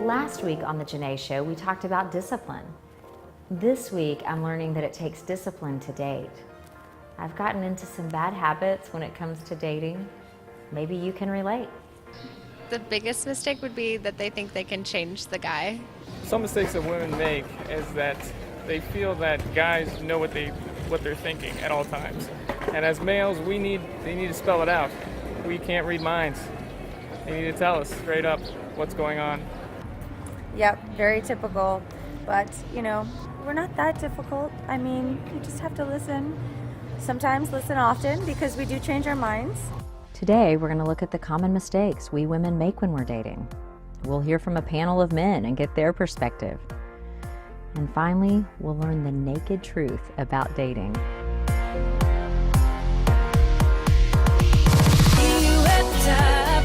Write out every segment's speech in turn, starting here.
Last week on the Janeé Show, we talked about discipline. This week, I'm learning that it takes discipline to date. I've gotten into some bad habits when it comes to dating. Maybe you can relate. The biggest mistake would be that they think they can change the guy. Some mistakes that women make is that they feel that guys know what they're thinking at all times. And as males, they need to spell it out. We can't read minds. They need to tell us straight up what's going on. Yep, very typical. But, we're not that difficult. I mean, you just have to listen. Sometimes listen often because we do change our minds. Today, we're going to look at the common mistakes we women make when we're dating. We'll hear from a panel of men and get their perspective. And finally, we'll learn the naked truth about dating. See you at the top.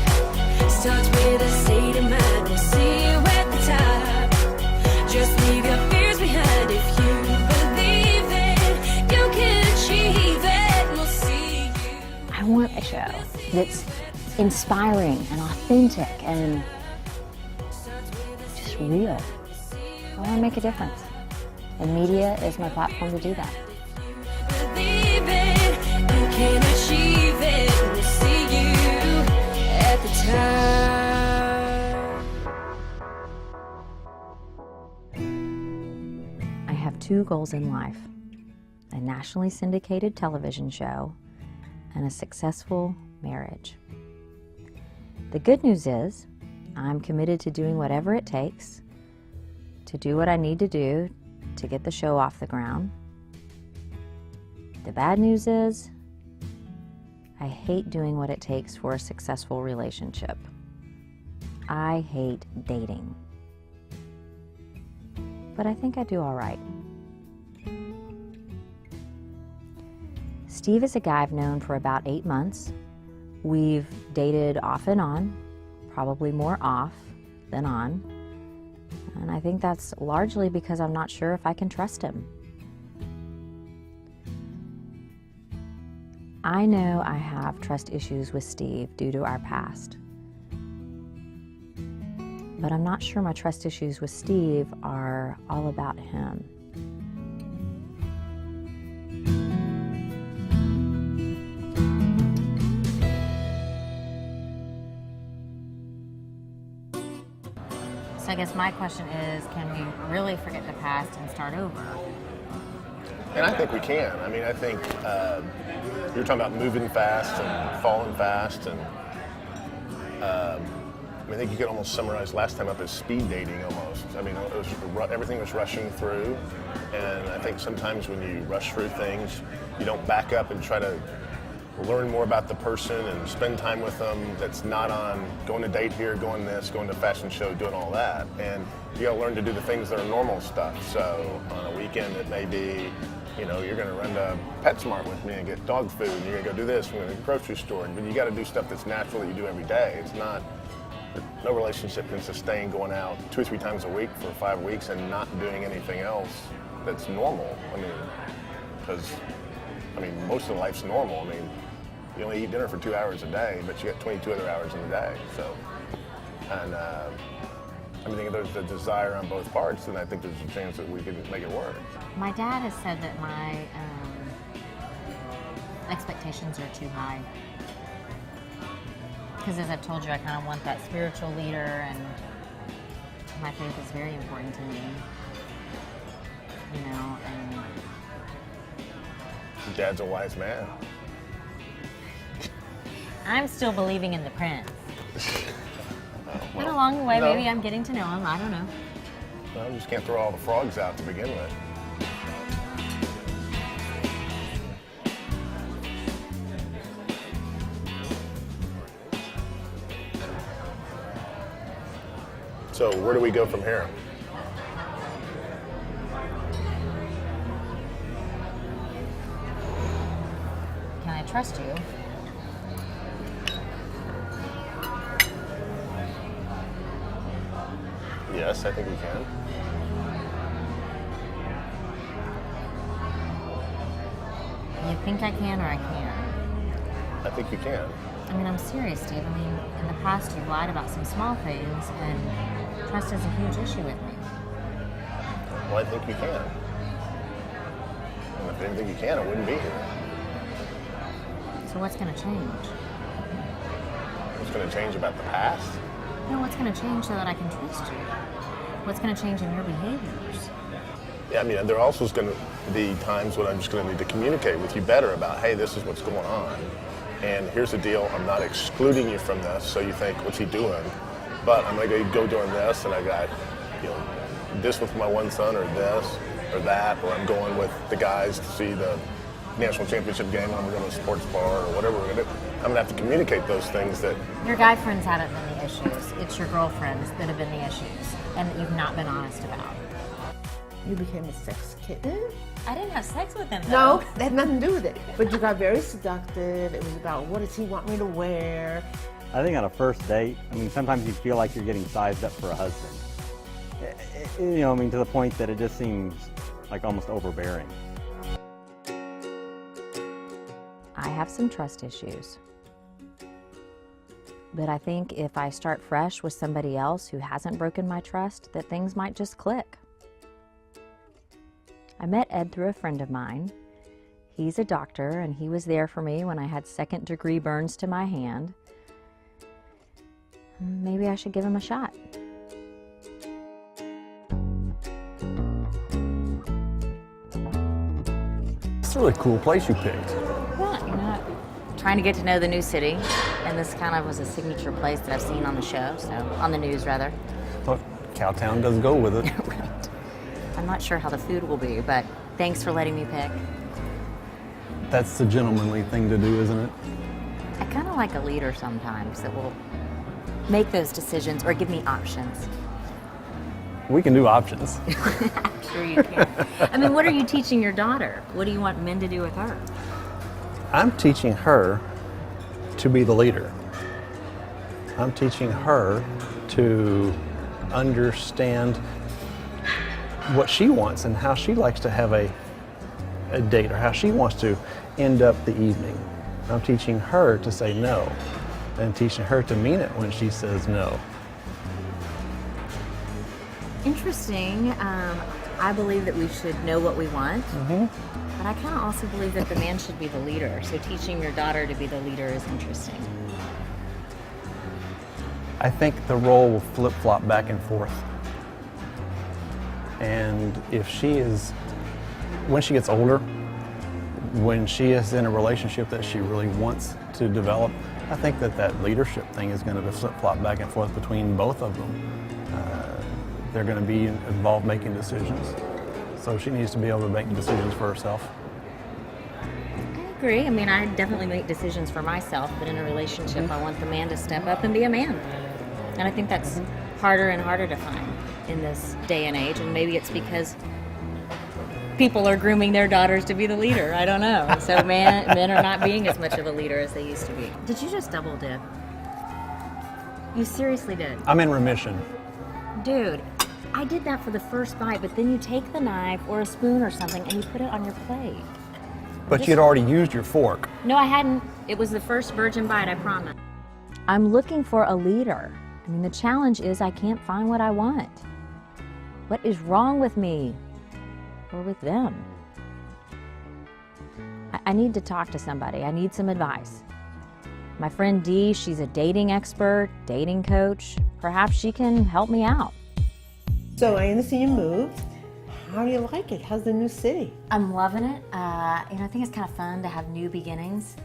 Starts with a state of mind. We'll see you at the top. Just leave your fears behind. If you believe it, you can achieve it. We'll see you. I want a show that's inspiring and authentic and just real. I want to make a difference. And media is my platform to do that. Believe it, you can achieve it. We'll see you at the top. I have two goals in life: a nationally syndicated television show and a successful marriage. The good news is I'm committed to doing whatever it takes to do what I need to do to get the show off the ground. The bad news is I hate doing what it takes for a successful relationship. I hate dating. But I think I do all right. Steve is a guy I've known for about 8 months. We've dated off and on, probably more off than on. And I think that's largely because I'm not sure if I can trust him. I know I have trust issues with Steve due to our past. But I'm not sure my trust issues with Steve are all about him. So I guess my question is, can we really forget the past and start over? And I think we can. I mean, I think you're talking about moving fast and falling fast, and I think you could almost summarize last time up as speed dating almost. I mean, everything was rushing through, and I think sometimes when you rush through things, you don't back up and try to learn more about the person and spend time with them. That's not on going to date here, going this, going to a fashion show, doing all that. And you gotta learn to do the things that are normal stuff. So on a weekend it may be, you're gonna run to PetSmart with me and get dog food, and you're gonna go do this, we're gonna go to the grocery store. But you gotta do stuff that's natural that you do every day. It's not, no relationship can sustain going out 2 or 3 times a week for 5 weeks and not doing anything else that's normal. Because most of life's normal. You only eat dinner for 2 hours a day, but you got 22 other hours in the day. So, and I think if there's a desire on both parts, then I think there's a chance that we can make it work. My dad has said that my expectations are too high. Because as I've told you, I kind of want that spiritual leader, and my faith is very important to me. And Dad's a wise man. I'm still believing in the prince. But along the way, maybe I'm getting to know him. I don't know. Well, you just can't throw all the frogs out to begin with. So where do we go from here? Can I trust you? Yes, I think we can. You think I can or I can't? I think you can. I'm serious, Steve. In the past you've lied about some small things, and trust is a huge issue with me. Well, I think you can. And if I didn't think you can, I wouldn't be here. So what's going to change? What's going to change about the past? No, what's going to change so that I can trust you? What's going to change in your behaviors? Yeah, I mean, there also is going to be times when I'm just going to need to communicate with you better about, hey, this is what's going on. And here's the deal, I'm not excluding you from this, so you think, what's he doing? But I'm going to go doing this, and I got, this with my one son, or this, or that, or I'm going with the guys to see the national championship game, I'm going to a sports bar, or whatever we're going to do. I'm going to have to communicate those things that... Your guy friends haven't been the issues. It's your girlfriends that have been the issues, and that you've not been honest about. You became a sex kitten? I didn't have sex with him, though. No, that had nothing to do with it. But you got very seductive. It was about, what does he want me to wear? I think on a first date, I mean, sometimes you feel like you're getting sized up for a husband. To the point that it just seems like almost overbearing. I have some trust issues. But I think if I start fresh with somebody else who hasn't broken my trust, that things might just click. I met Ed through a friend of mine. He's a doctor, and he was there for me when I had second-degree burns to my hand. Maybe I should give him a shot. It's a really cool place you picked. Yeah, trying to get to know the new city, and this kind of was a signature place that I've seen on the show, so on the news rather. Well, Cowtown does go with it. Right. I'm not sure how the food will be, but thanks for letting me pick. That's the gentlemanly thing to do, isn't it? I kind of like a leader sometimes that will make those decisions or give me options. We can do options. I'm sure you can. I mean, what are you teaching your daughter? What do you want men to do with her? I'm teaching her to be the leader. I'm teaching her to understand what she wants and how she likes to have a date, or how she wants to end up the evening. I'm teaching her to say no, and teaching her to mean it when she says no. Interesting. I believe that we should know what we want, but I kind of also believe that the man should be the leader. So teaching your daughter to be the leader is interesting. I think the role will flip-flop back and forth. And if she is, when she gets older, when she is in a relationship that she really wants to develop, I think that leadership thing is going to flip-flop back and forth between both of them. They're going to be involved making decisions. So she needs to be able to make decisions for herself. I agree. I mean, I definitely make decisions for myself, but in a relationship, I want the man to step up and be a man. And I think that's harder and harder to find in this day and age, and maybe it's because people are grooming their daughters to be the leader. I don't know. So men are not being as much of a leader as they used to be. Did you just double dip? You seriously did? I'm in remission. Dude, I did that for the first bite, but then you take the knife or a spoon or something and you put it on your plate. But you'd already used your fork. No, I hadn't. It was the first virgin bite, I promise. I'm looking for a leader. I mean, the challenge is I can't find what I want. What is wrong with me or with them? I need to talk to somebody. I need some advice. My friend Dee, she's a dating expert, dating coach. Perhaps she can help me out. So I understand you moved. How do you like it? How's the new city? I'm loving it. I think it's kind of fun to have new beginnings.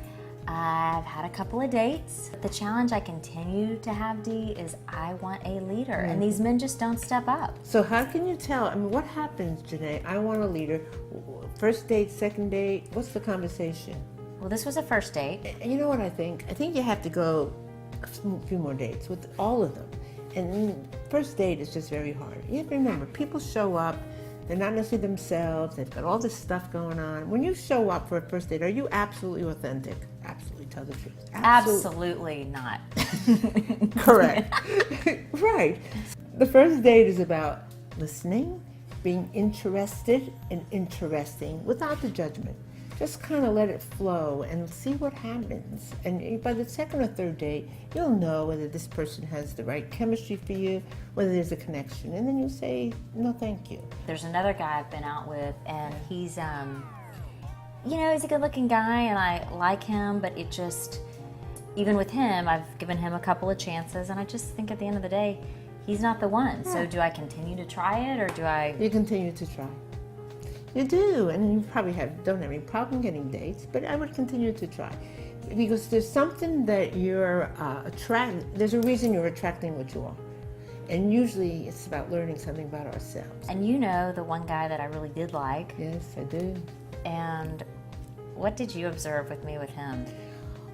I've had a couple of dates. The challenge I continue to have, Dee, is I want a leader, and these men just don't step up. So how can you tell? I mean, what happens, Janeé? I want a leader. First date, second date, what's the conversation? Well, this was a first date. You know what I think? I think you have to go a few more dates with all of them. And first date is just very hard. You have to remember, people show up, they're not necessarily themselves, they've got all this stuff going on. When you show up for a first date, are you absolutely authentic? Absolutely, tell the truth. Absolutely not. Correct. Right. The first date is about listening, being interested and interesting without the judgment. just kind of let it flow and see what happens. And by the second or third date, you'll know whether this person has the right chemistry for you, whether there's a connection, and then you say, no, thank you. There's another guy I've been out with, and he's, you know, he's a good-looking guy, and I like him, but it just, even with him, I've given him a couple of chances, and I just think at the end of the day, he's not the one. Yeah. So do I continue to try it, or do I? You continue to try. You do, and you probably don't have any problem getting dates, but I would continue to try. Because there's something that you're there's a reason you're attracting what you are. And usually it's about learning something about ourselves. And you know the one guy that I really did like. Yes, I do. And what did you observe with me with him?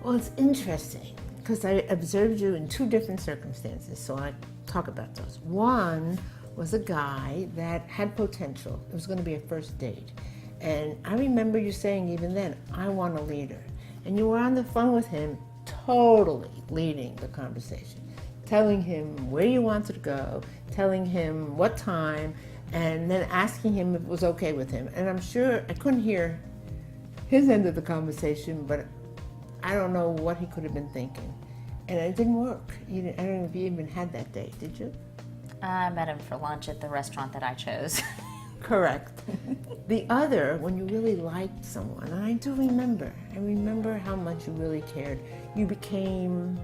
Well, it's interesting, because I observed you in two different circumstances, so I talk about those. One was a guy that had potential. It was going to be a first date. And I remember you saying even then, I want a leader. And you were on the phone with him, totally leading the conversation, telling him where you wanted to go, telling him what time, and then asking him if it was okay with him. And I'm sure I couldn't hear his end of the conversation, but I don't know what he could have been thinking. And it didn't work. I don't know if you even had that date, did you? I met him for lunch at the restaurant that I chose. Correct. The other, when you really liked someone, and I do remember, how much you really cared. You became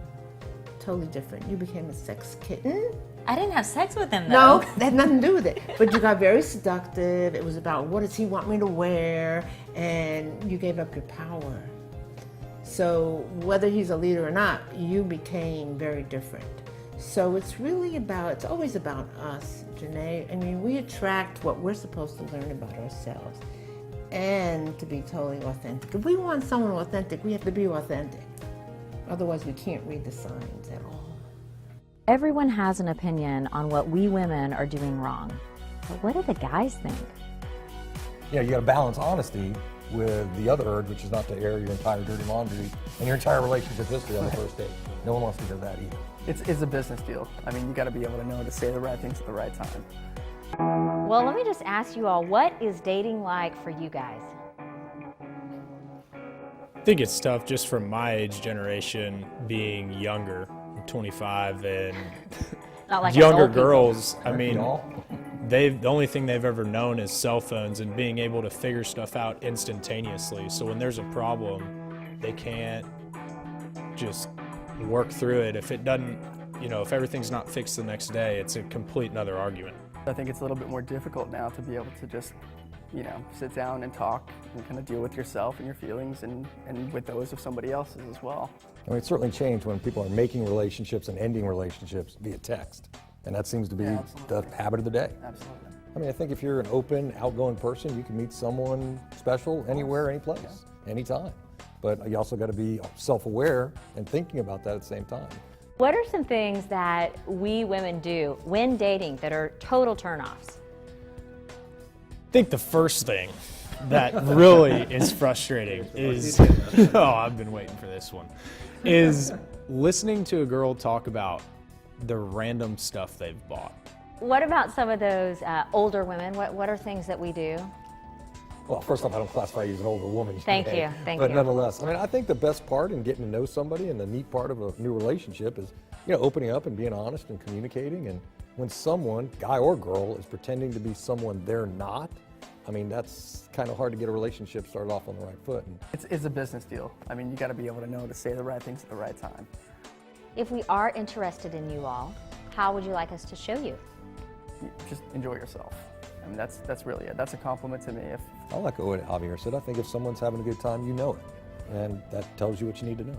totally different. You became a sex kitten. I didn't have sex with him, though. No, that had nothing to do with it. But you got very seductive. It was about, what does he want me to wear? And you gave up your power. So whether he's a leader or not, you became very different. So it's always about us, Janeé. I mean, we attract what we're supposed to learn about ourselves and to be totally authentic. If we want someone authentic, we have to be authentic. Otherwise, we can't read the signs at all. Everyone has an opinion on what we women are doing wrong. But what do the guys think? Yeah, you got to balance honesty with the other urge, which is not to air your entire dirty laundry and your entire relationship history on the first date. No one wants to hear that either. It's a business deal. I mean, you got to be able to know to say the right things at the right time. Well, let me just ask you all, what is dating like for you guys? I think it's tough just from my age generation, being younger. I'm 25, and Not like younger girls, I mean, the only thing they've ever known is cell phones and being able to figure stuff out instantaneously. So when there's a problem, they can't just work through it. If it doesn't, if everything's not fixed the next day, it's a complete another argument. I think it's a little bit more difficult now to be able to just, sit down and talk and kind of deal with yourself and your feelings and with those of somebody else's as well. I mean, it's certainly changed when people are making relationships and ending relationships via text. And that seems to be the habit of the day. Absolutely. I mean, I think if you're an open, outgoing person, you can meet someone special anywhere, anyplace, anytime. But you also got to be self-aware and thinking about that at the same time. What are some things that we women do when dating that are total turnoffs? I think the first thing that really is frustrating is, I've been waiting for this one, is listening to a girl talk about the random stuff they've bought. What about some of those older women? What are things that we do? Well, first off, I don't classify you as an older woman. Thank you. But nonetheless, I mean, I think the best part in getting to know somebody and the neat part of a new relationship is, opening up and being honest and communicating. And when someone, guy or girl, is pretending to be someone they're not, I mean, that's kind of hard to get a relationship started off on the right foot. And it's a business deal. I mean, you got to be able to know to say the right things at the right time. If we are interested in you all, how would you like us to show you? Just enjoy yourself. I mean, that's really it. That's a compliment to me. I like what Javier said. I think if someone's having a good time, you know it. And that tells you what you need to know.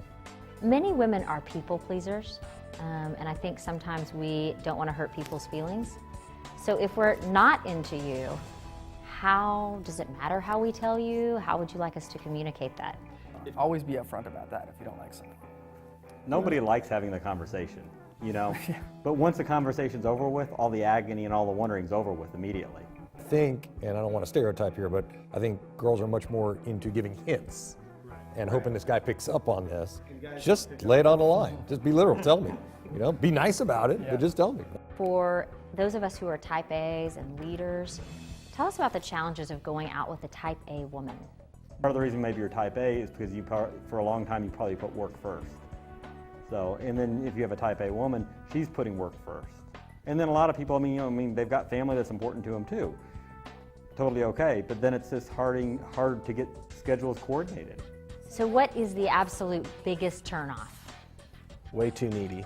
Many women are people pleasers, and I think sometimes we don't want to hurt people's feelings. So if we're not into you, how does it matter how we tell you? How would you like us to communicate that? Always be upfront about that if you don't like something. Nobody likes having the conversation, But once the conversation's over with, all the agony and all the wondering's over with immediately. I think, and I don't want to stereotype here, but I think girls are much more into giving hints and hoping this guy picks up on this. Just lay it on the line. Just be literal. Tell me. Be nice about it, but just tell me. For those of us who are type A's and leaders, tell us about the challenges of going out with a type A woman. Part of the reason maybe you're type A is because for a long time you probably put work first. So, and then if you have a type A woman, she's putting work first. And then a lot of people, they've got family that's important to them too. Totally okay, but then it's just hard to get schedules coordinated. So what is the absolute biggest turnoff? Way too needy.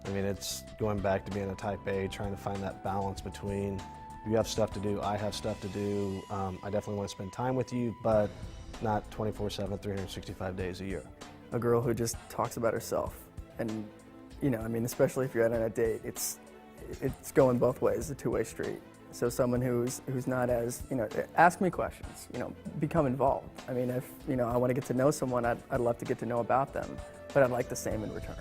I mean, it's going back to being a type A, trying to find that balance between you have stuff to do, I have stuff to do. I definitely want to spend time with you, but not 24/7, 365 days a year. A girl who just talks about herself. And, especially if you're out on a date, it's going both ways, a two-way street. So someone who's not as, ask me questions, become involved. I mean, if, I want to get to know someone, I'd love to get to know about them, but I'd like the same in return.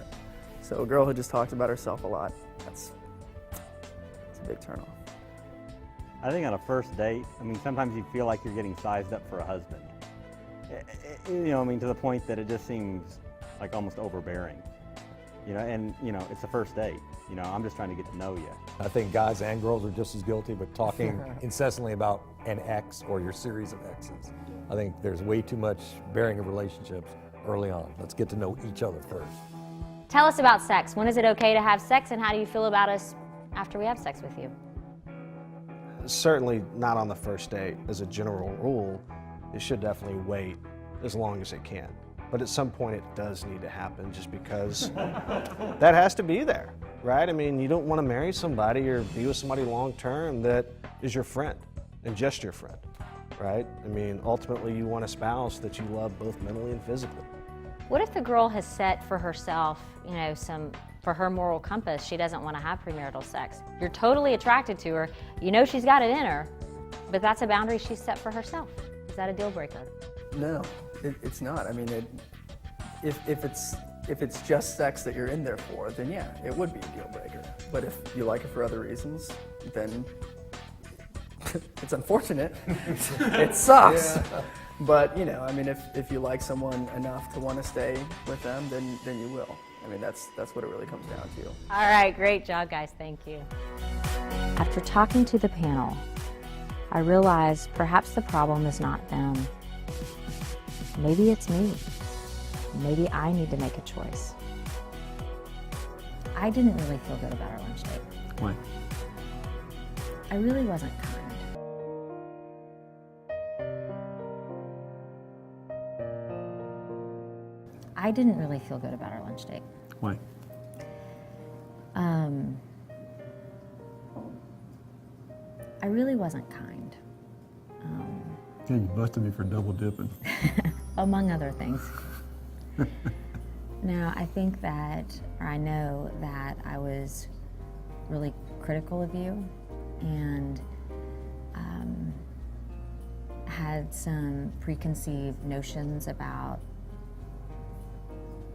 So a girl who just talks about herself a lot, it's a big turnoff. I think on a first date, sometimes you feel like you're getting sized up for a husband. To the point that it just seems like almost overbearing. It's the first date. I'm just trying to get to know you. I think guys and girls are just as guilty, but talking incessantly about an ex or your series of exes. I think there's way too much bearing of relationships early on. Let's get to know each other first. Tell us about sex. When is it okay to have sex, and how do you feel about us after we have sex with you? Certainly not on the first date. As a general rule, it should definitely wait as long as it can. But at some point it does need to happen, just because that has to be there, right? You don't want to marry somebody or be with somebody long term that is your friend and just your friend, right? Ultimately you want a spouse that you love both mentally and physically. What if the girl has set for herself, for her moral compass, she doesn't want to have premarital sex? You're totally attracted to her, she's got it in her, but that's a boundary she's set for herself. Is that a deal breaker? No, it's not. If it's just sex that you're in there for, then yeah, it would be a deal breaker. But if you like it for other reasons, then it's unfortunate. It sucks. Yeah. But if you like someone enough to want to stay with them, then you will. That's what it really comes down to. All right, great job, guys. Thank you. After talking to the panel, I realized perhaps the problem is not them. Maybe it's me. Maybe I need to make a choice. I didn't really feel good about our lunch date. Why? I really wasn't kind. I didn't really feel good about our lunch date. Why? I really wasn't kind. Yeah, you busted me for double dipping. Among other things. Now, I think that, or I know that I was really critical of you and had some preconceived notions about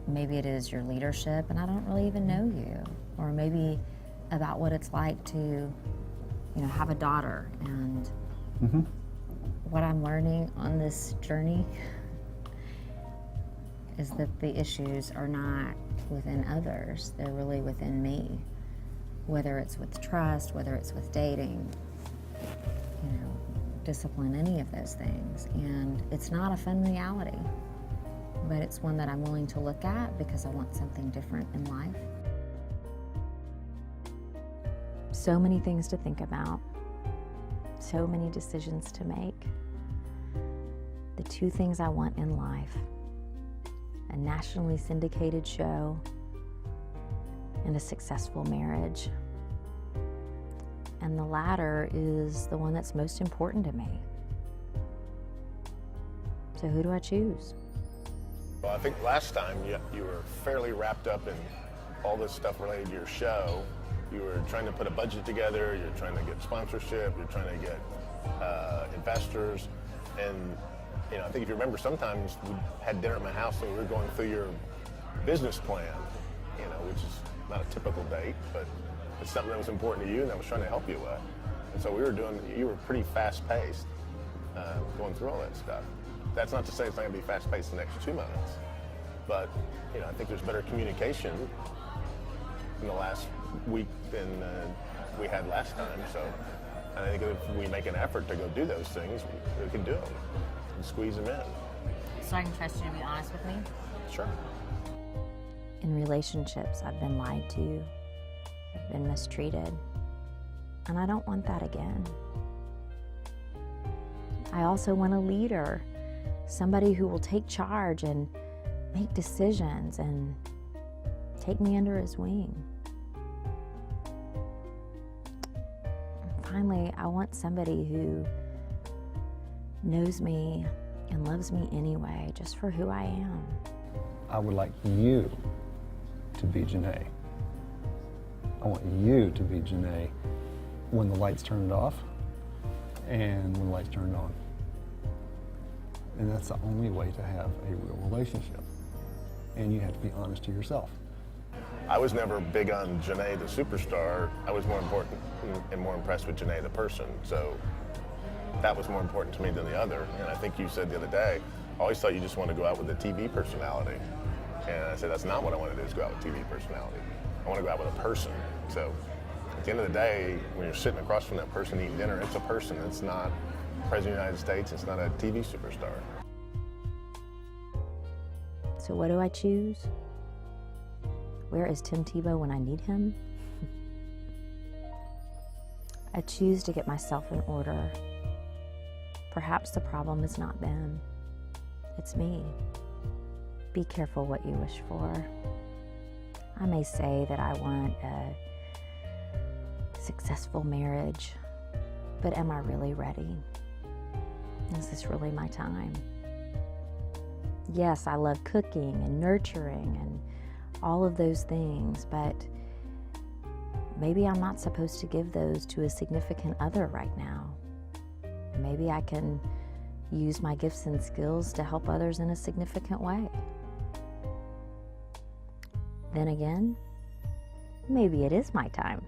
maybe it is your leadership and I don't really even know you, or maybe about what it's like to, have a daughter. And what I'm learning on this journey is that the issues are not within others, they're really within me. Whether it's with trust, whether it's with dating, discipline, any of those things. And it's not a fun reality, but it's one that I'm willing to look at because I want something different in life. So many things to think about, so many decisions to make. The two things I want in life: a nationally syndicated show and a successful marriage. And the latter is the one that's most important to me. So who do I choose? Well, I think last time you were fairly wrapped up in all this stuff related to your show. You were trying to put a budget together, you're trying to get sponsorship, you're trying to get investors. And I think if you remember, sometimes we had dinner at my house and we were going through your business plan, which is not a typical date, but it's something that was important to you and I was trying to help you with. And so you were pretty fast-paced going through all that stuff. That's not to say it's not going to be fast-paced the next 2 months, but I think there's better communication in the last week than we had last time. So I think if we make an effort to go do those things, we can do them. and squeeze them in. So I can trust you to be honest with me? Sure. In relationships, I've been lied to, I've been mistreated, and I don't want that again. I also want a leader, somebody who will take charge and make decisions and take me under his wing. And finally, I want somebody who knows me and loves me anyway, just for who I am. I would like you to be Janeé. I want you to be Janeé when the lights turned off and when the lights turned on. And that's the only way to have a real relationship. And you have to be honest to yourself. I was never big on Janeé the superstar. I was more important and more impressed with Janeé the person. So that was more important to me than the other. And I think you said the other day, I always thought you just want to go out with a TV personality. And I said, that's not what I want to do, is go out with TV personality. I want to go out with a person. So at the end of the day, when you're sitting across from that person eating dinner, it's a person. It's not President of the United States. It's not a TV superstar. So what do I choose? Where is Tim Tebow when I need him? I choose to get myself in order. Perhaps the problem is not them. It's me. Be careful what you wish for. I may say that I want a successful marriage, but am I really ready? Is this really my time? Yes, I love cooking and nurturing and all of those things, but maybe I'm not supposed to give those to a significant other right now. Maybe I can use my gifts and skills to help others in a significant way. Then again, maybe it is my time.